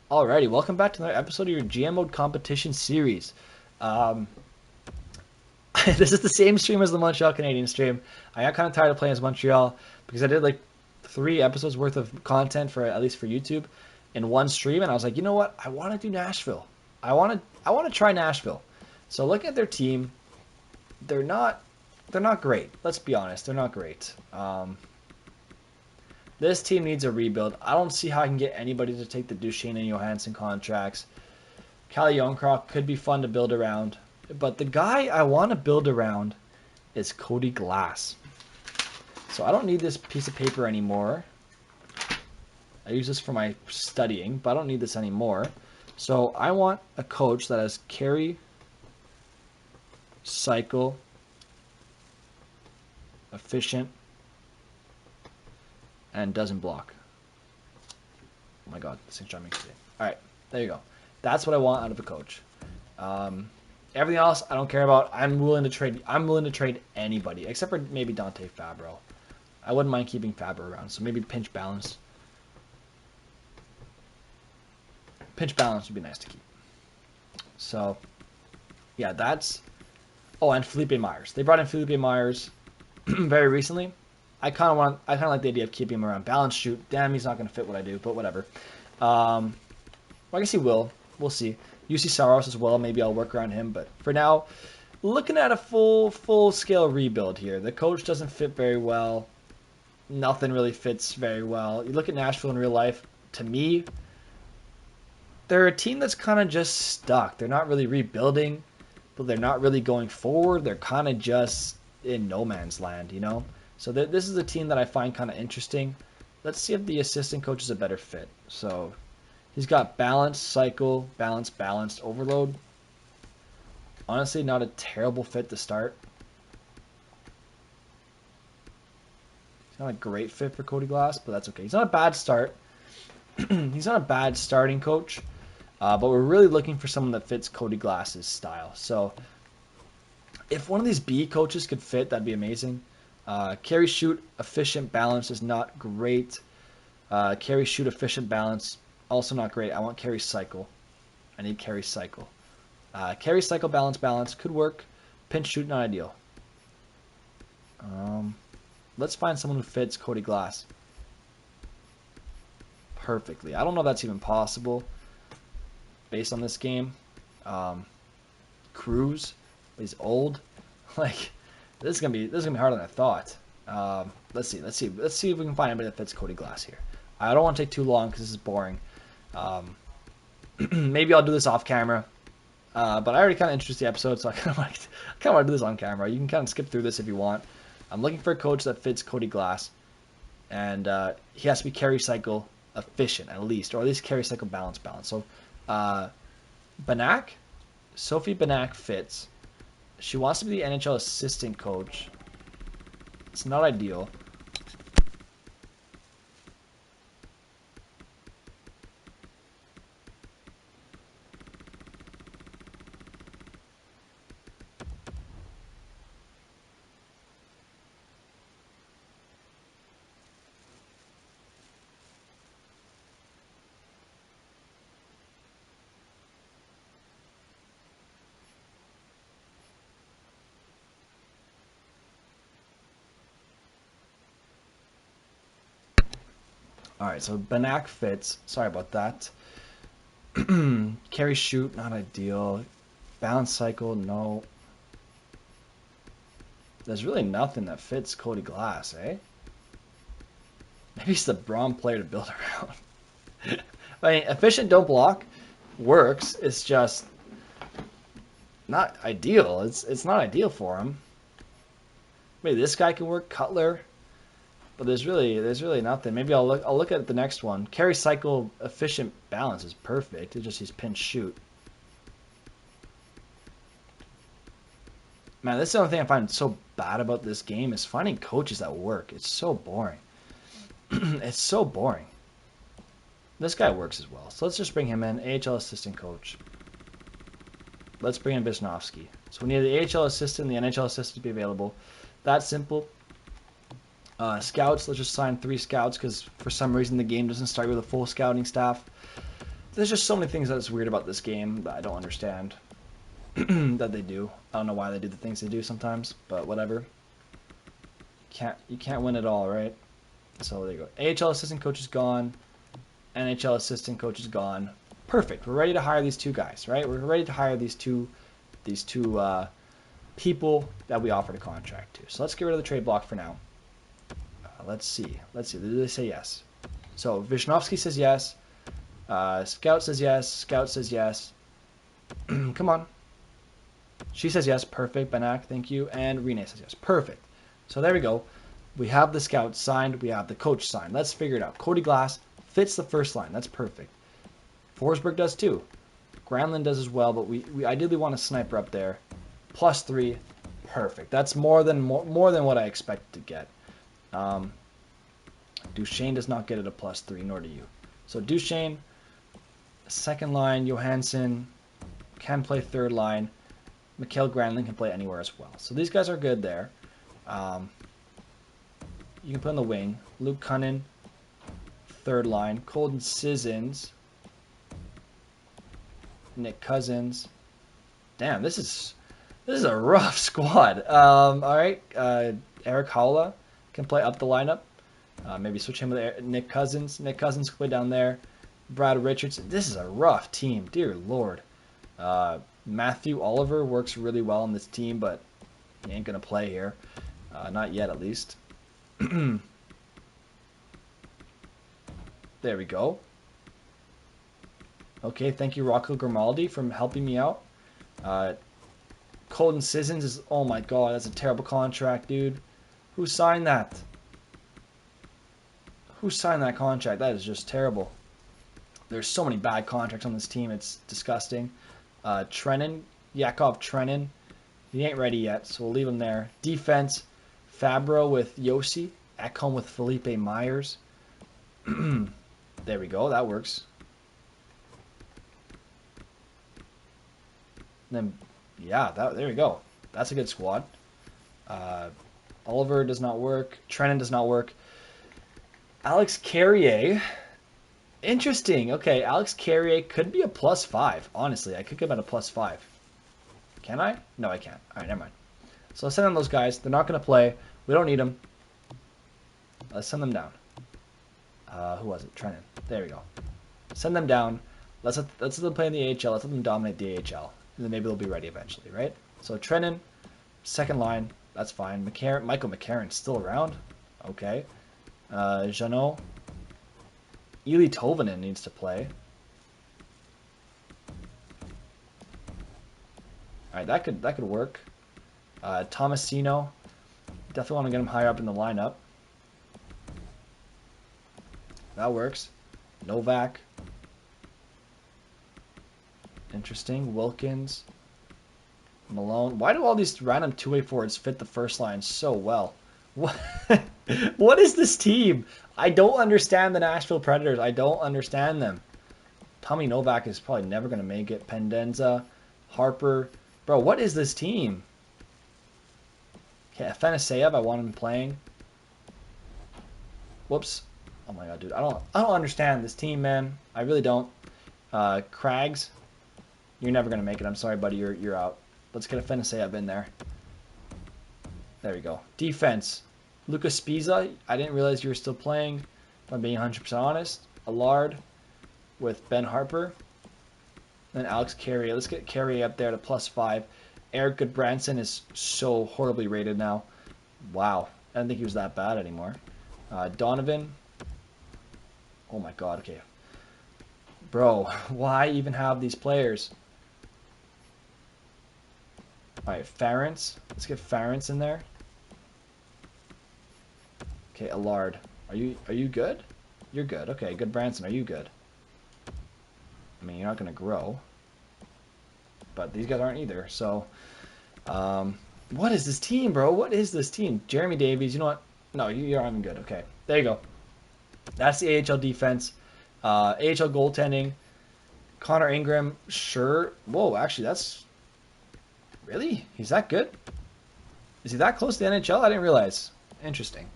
Alrighty, welcome back to another episode of your GM Mode competition series. Um, this is the same stream as the Montreal Canadiens stream. I got kind of tired of playing as Montreal because I did like 3 episodes worth of content for at least for YouTube in one stream, and I was like, you know what? I want to do Nashville. I want to try Nashville. So looking at their team, they're not they're not great. Let's be honest, they're not great. This team needs a rebuild. I don't see how I can get anybody to take the Duchesne and Johansson contracts. Calle Youngcroft could be fun to build around. But the guy I want to build around is Cody Glass. So I don't need this piece of paper anymore. I use this for my studying, but I don't need this anymore. So I want a coach that has carry, cycle, efficient, and doesn't block. Oh my god, this thing's driving me crazy. Alright, there you go. That's what I want out of a coach. Everything else I don't care about. I'm willing to trade anybody, except for maybe Dante Fabro. I wouldn't mind keeping Fabro around, so maybe pinch balance. Pinch balance would be nice to keep. So yeah, that's and Felipe Myers. They brought in Felipe Myers very recently. I kind of like the idea of keeping him around. Balance shoot. Damn, he's not going to fit what I do, but whatever. Well, I guess he will. We'll see. UC Saros as well. Maybe I'll work around him. But for now, looking at a full scale rebuild here. The coach doesn't fit very well. Nothing really fits very well. You look at Nashville in real life. To me, they're a team that's kind of just stuck. They're not really rebuilding, but they're not really going forward. They're kind of just in no man's land, you know? So this is a team that I find kind of interesting. Let's see if the assistant coach is a better fit. So he's got balance, cycle, balanced, overload. Honestly, not a terrible fit to start. He's not a great fit for Cody Glass, but that's okay. He's not a bad start. He's not a bad starting coach, but we're really looking for someone that fits Cody Glass's style. So if one of these B coaches could fit, that'd be amazing. Carry, shoot, efficient, balance is not great. Carry, shoot, efficient, balance, also not great. I want carry, cycle. I need carry, cycle. Carry, cycle, balance could work. Pinch, shoot, not ideal. Let's find someone who fits Cody Glass perfectly. I don't know if that's even possible based on this game. Cruz, he's old. Like, this is gonna be harder than I thought. Let's see if we can find anybody that fits Cody Glass here. I don't want to take too long because this is boring. Maybe I'll do this off camera. But I already kind of introduced the episode, so I kind of want to do this on camera. You can kind of skip through this if you want. I'm looking for a coach that fits Cody Glass, and he has to be carry cycle efficient at least, or at least carry cycle balance. So Banak, Sophie Banak fits. She wants to be the NHL assistant coach. It's not ideal. Alright, so Banak fits. Sorry about that. Carry, shoot, not ideal. Balance cycle, no. There's really nothing that fits Cody Glass, eh? Maybe he's the wrong player to build around. I mean, efficient, don't block works. It's just not ideal. It's not ideal for him. Maybe this guy can work, Cutler. But there's really nothing. Maybe I'll look at the next one. Carry, cycle, efficient, balance is perfect. It's just he's pinch shoot. Man, this is the only thing I find so bad about this game is finding coaches that work. It's so boring. It's so boring. This guy works as well. So let's just bring him in. AHL assistant coach. Let's bring in Bisnovsky. So we need the AHL assistant and the NHL assistant to be available. That's simple. Scouts, let's just sign 3 scouts because for some reason the game doesn't start with a full scouting staff. there's just so many things that's weird about this game that I don't understand that they do. I don't know why they do the things they do sometimes, but whatever. You can't win it all, right? So there you go. AHL assistant coach is gone. NHL assistant coach is gone. Perfect. We're ready to hire these two guys, right? We're ready to hire these two people that we offered a contract to. So let's get rid of the trade block for now. Let's see. Do they say yes? So Visnovsky says yes. Scout says yes. Scout says yes. Come on. She says yes. Perfect. Banak, thank you. And Renee says yes. Perfect. So there we go. We have the scout signed. We have the coach signed. Let's figure it out. Cody Glass fits the first line. That's perfect. Forsberg does too. Granlund does as well, but we ideally want a sniper up there. +3. Perfect. That's more than what I expected to get. Duchesne does not get it a +3, nor do you. So Duchesne, second line. Johansson can play third line. Mikael Granlund can play anywhere as well. So these guys are good there. You can put on the wing. Luke Cunnin, third line. Colton Sissons. Nick Cousins. Damn, this is a rough squad. All right, Eric Howla can play up the lineup. Maybe switch him with Nick Cousins. Nick Cousins can play down there. Brad Richardson. This is a rough team, dear Lord. Matthew Oliver works really well on this team, but he ain't gonna play here. Not yet, at least. There we go. Okay, thank you, Rocco Grimaldi, for helping me out. Colton Sissons is... Oh my god, that's a terrible contract, dude. Who signed that? Who signed that contract? That is just terrible. There's so many bad contracts on this team. It's disgusting. Yakov Trenin. He ain't ready yet, so we'll leave him there. Defense, Fabro with Yossi. Ekholm with Felipe Myers. There we go. That works. Then, yeah, there we go. That's a good squad. Oliver does not work. Trenin does not work. Alex Carrier. Interesting. Okay, Alex Carrier could be a +5. Honestly, I could give him a +5. Can I? No, I can't. All right, never mind. So let's send on those guys. They're not going to play. We don't need them. Let's send them down. Who was it? Trenin. There we go. Send them down. Let's let them play in the AHL. Let's let them dominate the AHL. And then maybe they'll be ready eventually, right? So Trenin, second line. That's fine. Michael McCarron's still around. Okay. Jeannot. Eli Tovanen needs to play. All right, that could work. Tomasino. Definitely want to get him higher up in the lineup. That works. Novak. Interesting. Wilkins. Malone. Why do all these random two-way forwards fit the first line so well? What is this team? I don't understand the Nashville Predators. I don't understand them. Tommy Novak is probably never going to make it. Pendenza. Harper. Bro, what is this team? Okay, Afanaseyev, I want him playing. Whoops. Oh my god, dude. I don't understand this team, man. I really don't. Craggs. You're never going to make it. I'm sorry, buddy. You're out. Let's get Afanaseyev in there. There we go. Defense. Lucas Spiza. I didn't realize you were still playing. If I'm being 100% honest. Allard with Ben Harper. Then Alex Carrier. Let's get Carrier up there to +5. Eric Goodbranson is so horribly rated now. Wow. I didn't think he was that bad anymore. Donovan. Oh my god. Okay. Bro, why even have these players? Alright, Ference. Let's get Ference in there. Okay, Allard. Are you good? You're good. Okay, good Branson. Are you good? I mean, you're not going to grow. But these guys aren't either. So, what is this team, bro? What is this team? Jeremy Davies. You know what? No, you're not even good. Okay, there you go. That's the AHL defense. AHL goaltending. Connor Ingram. Sure. Whoa, actually, that's... Really? He's that good? Is he that close to the NHL? I didn't realize. Interesting.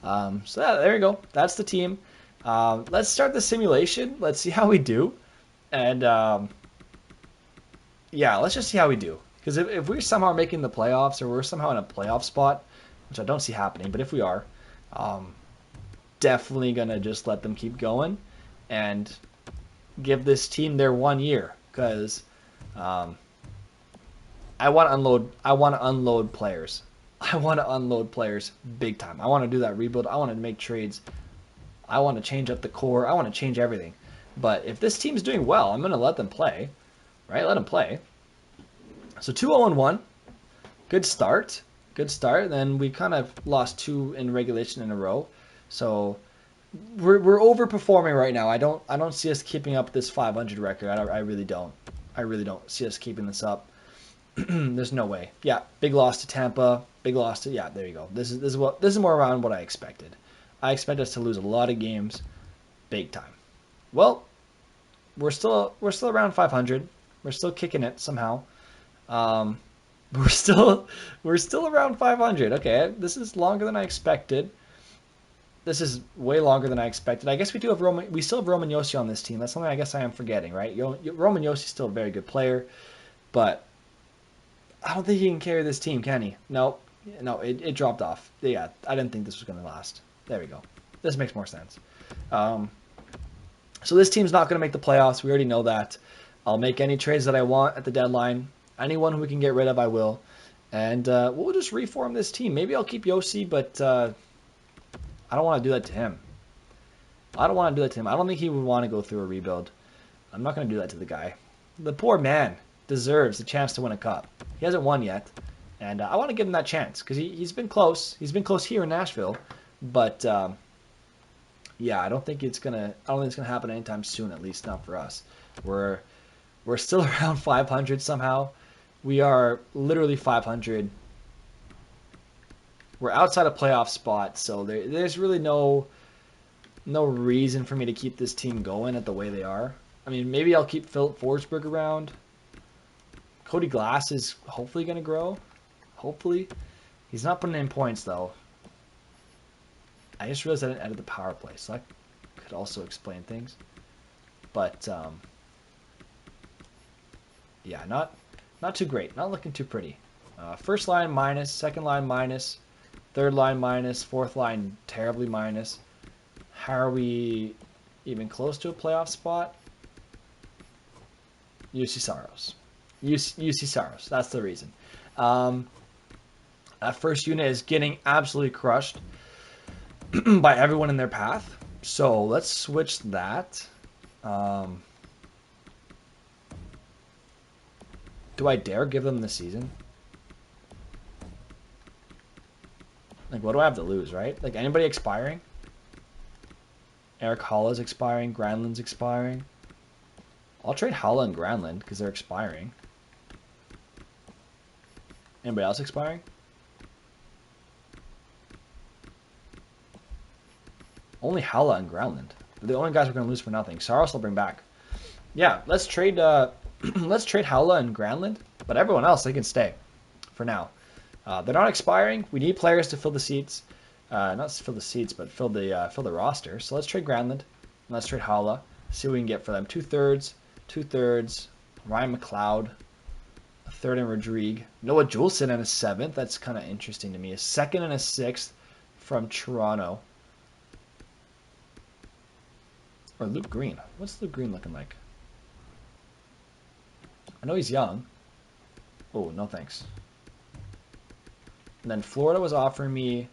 So there you go. That's the team. Let's start the simulation. Let's see how we do. And yeah, let's just see how we do. Because if we're somehow making the playoffs, or we're somehow in a playoff spot, which I don't see happening, but if we are, definitely gonna just let them keep going and give this team their 1 year. Because I want to unload. I want to unload players. I want to unload players big time. I want to do that rebuild. I want to make trades. I want to change up the core. I want to change everything. But if this team's doing well, I'm going to let them play, right? Let them play. So 2-0-1, good start. Good start. Then we kind of lost 2 in regulation in a row. So we're overperforming right now. I don't see us keeping up this 500 record. I really don't. I really don't see us keeping this up. There's no way. Yeah, big loss to Tampa. Big loss to, yeah. There you go. This is more around what I expected. I expect us to lose a lot of games, big time. Well, we're still around 500. We're still kicking it somehow. We're still around 500. Okay, this is longer than I expected. This is way longer than I expected. I guess we still have Roman Josi on this team. That's something I guess I am forgetting, right? Roman Josi is still a very good player, but I don't think he can carry this team, can he? No, it dropped off. Yeah, I didn't think this was going to last. There we go. This makes more sense. So this team's not going to make the playoffs. We already know that. I'll make any trades that I want at the deadline. Anyone who we can get rid of, I will. And we'll just reform this team. Maybe I'll keep Josi, but I don't want to do that to him. I don't think he would want to go through a rebuild. I'm not going to do that to the guy. The poor man deserves a chance to win a cup. He hasn't won yet, and I want to give him that chance because he's been close. He's been close here in Nashville, but yeah, I don't think it's gonna happen anytime soon. At least not for us. We're still around 500 somehow. We are literally 500. We're outside a playoff spot, so there's really no reason for me to keep this team going at the way they are. I mean, maybe I'll keep Philip Forsberg around. Cody Glass is hopefully going to grow. Hopefully. He's not putting in points, though. I just realized I didn't edit the power play, so that could also explain things. But, yeah, not too great. Not looking too pretty. First line minus, second line minus, third line minus, fourth line terribly minus. How are we even close to a playoff spot? UC Saros. UC Saros. That's the reason. That first unit is getting absolutely crushed by everyone in their path. So let's switch that. Do I dare give them the season? Like, what do I have to lose, right? Like, anybody expiring? Eric Holla's expiring. Granlund's expiring. I'll trade Holla and Granlund because they're expiring. Anybody else expiring? Only Holla and Granlund. They're the only guys we're going to lose for nothing. Saros will bring back. Yeah, let's trade let's trade Holla and Granlund, but everyone else, they can stay for now. They're not expiring. We need players to fill the seats. Not fill the seats, but fill the roster. So let's trade Granlund. And let's trade Holla. See what we can get for them. 2/3. Ryan McLeod. A third in Rodrigue. Noah Juleson and a 7th. That's kind of interesting to me. A 2nd and a 6th from Toronto. Or Luke Green. What's Luke Green looking like? I know he's young. Oh, no thanks. And then Florida was offering me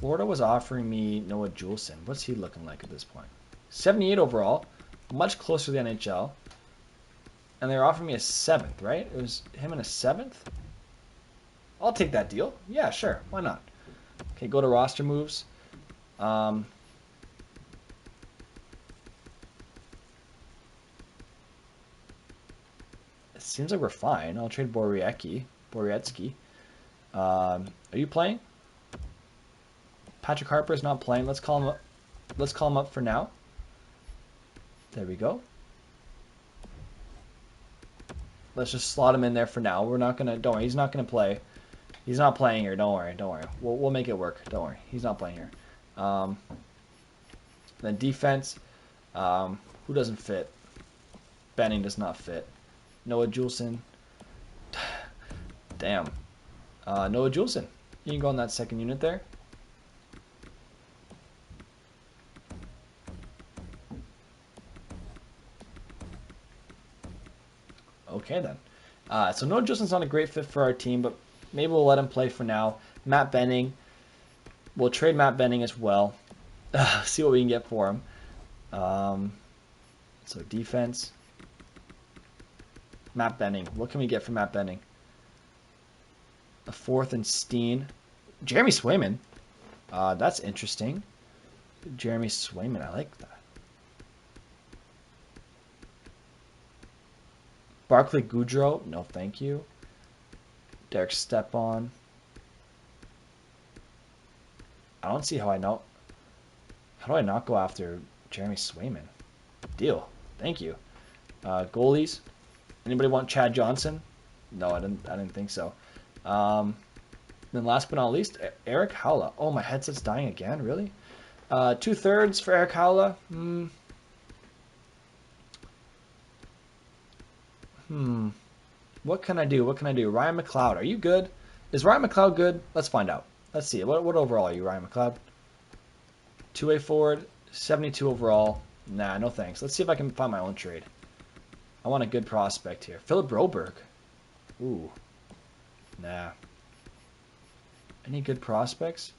Noah Juleson. What's he looking like at this point? 78 overall. Much closer to the NHL. And they're offering me a 7th, right? It was him and a 7th? I'll take that deal. Yeah, sure. Why not? Okay, go to roster moves. It seems like we're fine. I'll trade Borietsky. Are you playing? Patrick Harper is not playing. Let's call him up. Let's call him up for now. There we go. Let's just slot him in there for now. We're not gonna. Don't worry. He's not gonna play. He's not playing here. Don't worry. We'll make it work. Don't worry. He's not playing here. Then defense. Who doesn't fit? Benning does not fit. Noah Juleson. Damn. Noah Juleson. You can go on that second unit there. Okay, then. So Noah Juleson's not a great fit for our team, but maybe we'll let him play for now. Matt Benning. We'll trade Matt Benning as well. See what we can get for him. So defense. Matt Benning. What can we get from Matt Benning? A fourth and Steen. Jeremy Swayman. That's interesting. Jeremy Swayman. I like that. Barclay Goodrow. No, thank you. Derek Stepan. I don't see how I know. How do I not go after Jeremy Swayman? Deal. Thank you. Goalies. Anybody want Chad Johnson? No, I didn't think so. Then last but not least, Eric Howla. Oh, my headset's dying again. Really? 2/3 for Eric Howla. What can I do? What can I do? Ryan McLeod. Are you good? Is Ryan McLeod good? Let's find out. Let's see. What overall are you, Ryan McLeod? 2-way forward, 72 overall. Nah, no thanks. Let's see if I can find my own trade. I want a good prospect here. Philip Broberg. Ooh. Nah. Any good prospects?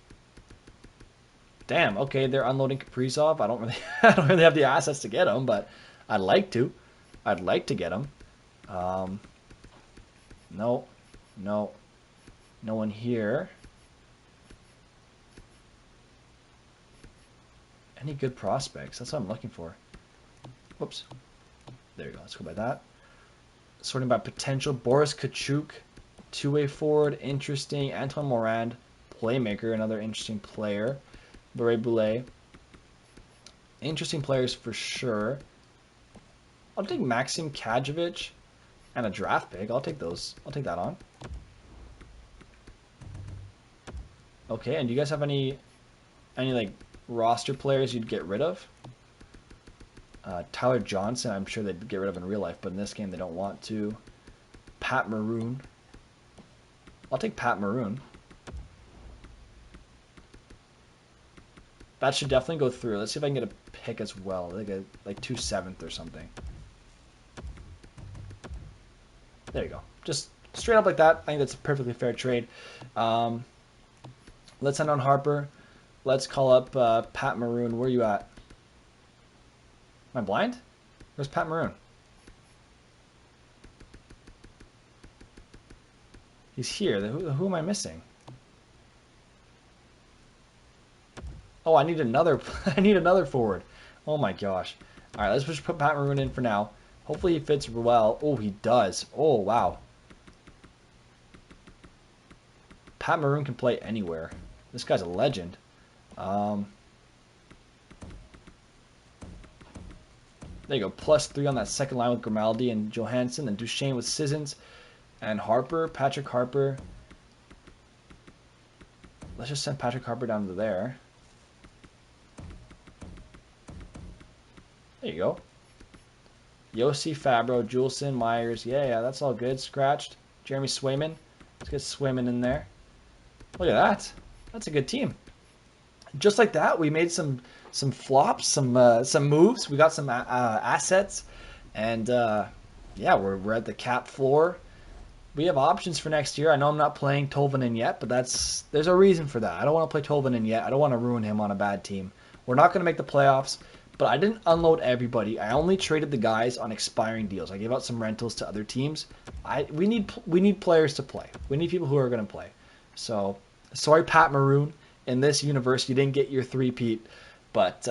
Damn. Okay, they're unloading Kaprizov. I don't really have the assets to get him, but I'd like to. I'd like to get him. No. No one here. Any good prospects? That's what I'm looking for. Whoops. There you go. Let's go by that. Sorting by potential. Boris Kachuk, 2-way forward. Interesting. Antoine Morand, playmaker. Another interesting player. Beret Boulet. Interesting players for sure. I'll take Maxim Kadjevich and a draft pick. I'll take those. I'll take that on. Okay, and do you guys have any like roster players you'd get rid of? Tyler Johnson, I'm sure they'd get rid of in real life, but in this game they don't want to. Pat Maroon. I'll take Pat Maroon. That should definitely go through. Let's see if I can get a pick as well. Like 2/7 or something. There you go. Just straight up like that. I think that's a perfectly fair trade. Let's end on Harper. Let's call up Pat Maroon. Where are you at? Am I blind? Where's Pat Maroon? He's here. Who am I missing? Oh, I need another. I need another forward. Oh my gosh. All right, let's just put Pat Maroon in for now. Hopefully he fits well. Oh, he does. Oh, wow. Pat Maroon can play anywhere. This guy's a legend. There you go. +3 on that second line with Grimaldi and Johansson. And Duchesne with Sissons and Harper. Patrick Harper. Let's just send Patrick Harper down to there. There you go. Yossi, Fabro, Juleson, Myers. Yeah, that's all good. Scratched. Jeremy Swayman. Let's get Swayman in there. Look at that. That's a good team. Just like that, we made some flops, some moves. We got some assets, and yeah, we're at the cap floor. We have options for next year. I know I'm not playing Tolvanen yet, but there's a reason for that. I don't want to play Tolvanen yet. I don't want to ruin him on a bad team. We're not going to make the playoffs, but I didn't unload everybody. I only traded the guys on expiring deals. I gave out some rentals to other teams. We need players to play. We need people who are going to play. So sorry, Pat Maroon. In this universe, you didn't get your three-peat, but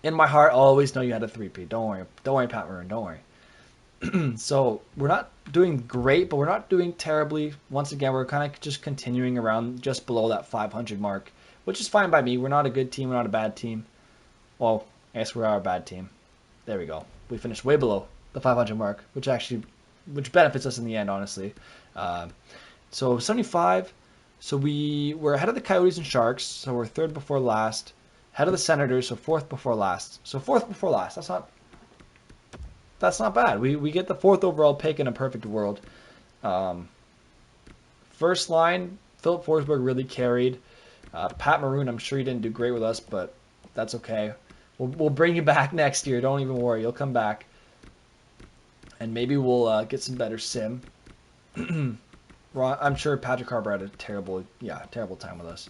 in my heart, I'll always know you had a three-peat. Don't worry, Pat Maroon. Don't worry. So we're not doing great, but we're not doing terribly. Once again, we're kind of just continuing around just below that 500 mark, which is fine by me. We're not a good team. We're not a bad team. Well, I guess we are a bad team. There we go. We finished way below the 500 mark, which benefits us in the end, honestly. So 75. So we're ahead of the Coyotes and Sharks. So we're third before last. Head of the Senators, so fourth before last. So fourth before last. That's not bad. We get the fourth overall pick in a perfect world. First line, Philip Forsberg really carried. Pat Maroon, I'm sure he didn't do great with us, but that's okay. We'll bring you back next year. Don't even worry. You'll come back. And maybe we'll get some better sim. I'm sure Patrick Harbour had a terrible time with us.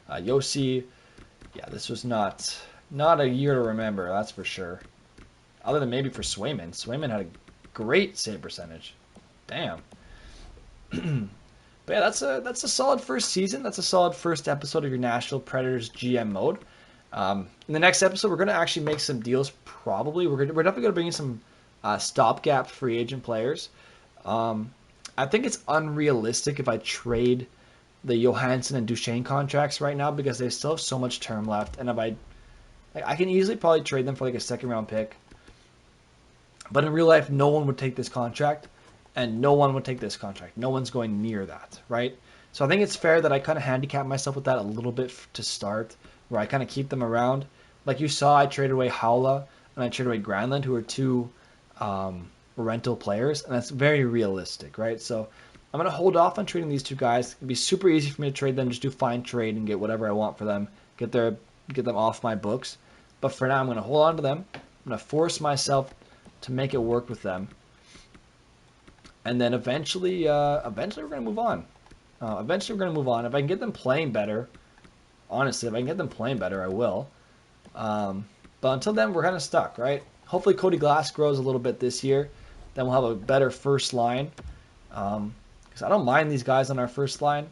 Yossi, yeah, this was not a year to remember, that's for sure. Other than maybe for Swayman. Swayman had a great save percentage. Damn. But yeah, that's a solid first season. That's a solid first episode of your Nashville Predators GM mode. In the next episode, we're going to actually make some deals. Probably we're definitely going to bring in some stopgap free agent players. I think it's unrealistic if I trade the Johansson and Duchesne contracts right now because they still have so much term left, and if I can easily probably trade them for like a second round pick. But in real life, no one would take this contract, and no one would take this contract. No one's going near that, right? So I think it's fair that I kind of handicap myself with that a little bit to start, where I kind of keep them around. Like you saw, I traded away Haula and I traded away Granlund, who are two rental players, and that's very realistic, right? So I'm going to hold off on trading these two guys. It'd be super easy for me to trade them, just do fine trade and get whatever I want for them, get them off my books. But for now, I'm going to hold on to them. I'm going to force myself to make it work with them. And then eventually we're going to move on. If I can get them playing better, honestly, if I can get them playing better, I will. But until then, we're kind of stuck, right? Hopefully Cody Glass grows a little bit this year. Then we'll have a better first line. Because I don't mind these guys on our first line.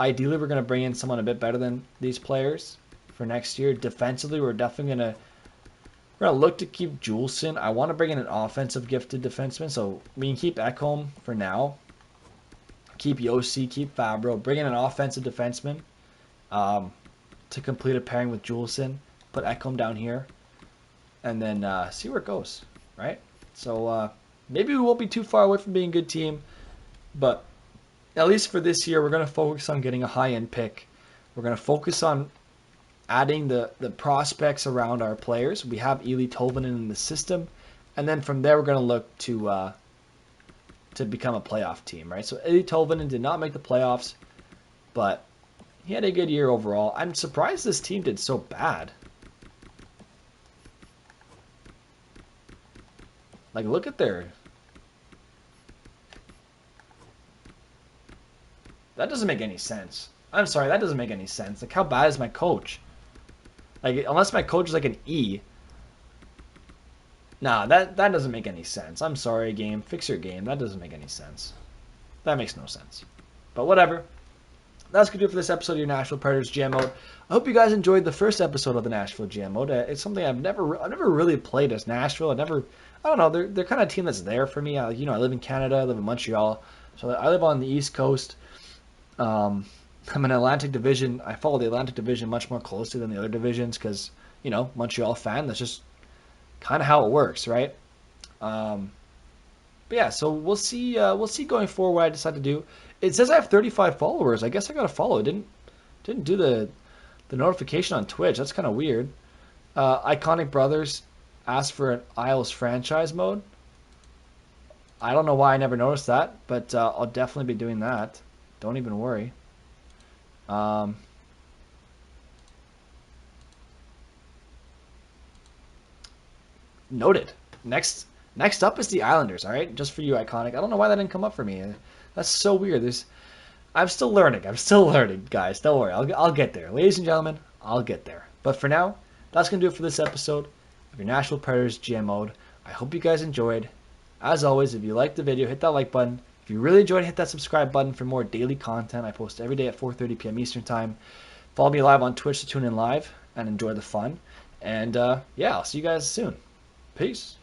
Ideally, we're going to bring in someone a bit better than these players for next year. Defensively, we're definitely going to look to keep Juleson. I want to bring in an offensive gifted defenseman. So we can keep Ekholm for now. Keep Yossi, keep Fabro. Bring in an offensive defenseman to complete a pairing with Juleson. Put Ekholm down here. And then see where it goes, right? So maybe we won't be too far away from being a good team. But at least for this year, we're going to focus on getting a high-end pick. We're going to focus on adding the prospects around our players. We have Eli Tolvanen in the system. And then from there, we're going to look to become a playoff team, right? So Eli Tolvanen did not make the playoffs, but he had a good year overall. I'm surprised this team did so bad. Like, look at their... That doesn't make any sense. I'm sorry, that doesn't make any sense. Like, how bad is my coach? Like, unless my coach is like an E. Nah, that doesn't make any sense. I'm sorry, game. Fix your game. That doesn't make any sense. That makes no sense. But whatever. That's going to do it for this episode of your Nashville Predators GM mode. I hope you guys enjoyed the first episode of the Nashville GM mode. It's something I've never really played as Nashville. I don't know. They're kind of a team that's there for me. I live in Canada. I live in Montreal. So I live on the East Coast. I'm an Atlantic Division. I follow the Atlantic Division much more closely than the other divisions because, Montreal fan. That's just kind of how it works, right? But yeah, so we'll see going forward what I decide to do. It says I have 35 followers. I guess I got to follow. It didn't do the notification on Twitch. That's kind of weird. Iconic Brothers asked for an Isles franchise mode. I don't know why I never noticed that, but I'll definitely be doing that. Don't even worry. Noted. Next up is the Islanders, all right? Just for you, Iconic. I don't know why that didn't come up for me. That's so weird. I'm still learning. Guys. Don't worry. I'll get there. Ladies and gentlemen, I'll get there. But for now, that's going to do it for this episode of your Nashville Predators GM mode. I hope you guys enjoyed. As always, if you liked the video, hit that like button. If you really enjoyed it, hit that subscribe button for more daily content. I post every day at 4:30 p.m. Eastern Time. Follow me live on Twitch to tune in live and enjoy the fun. And yeah, I'll see you guys soon. Peace.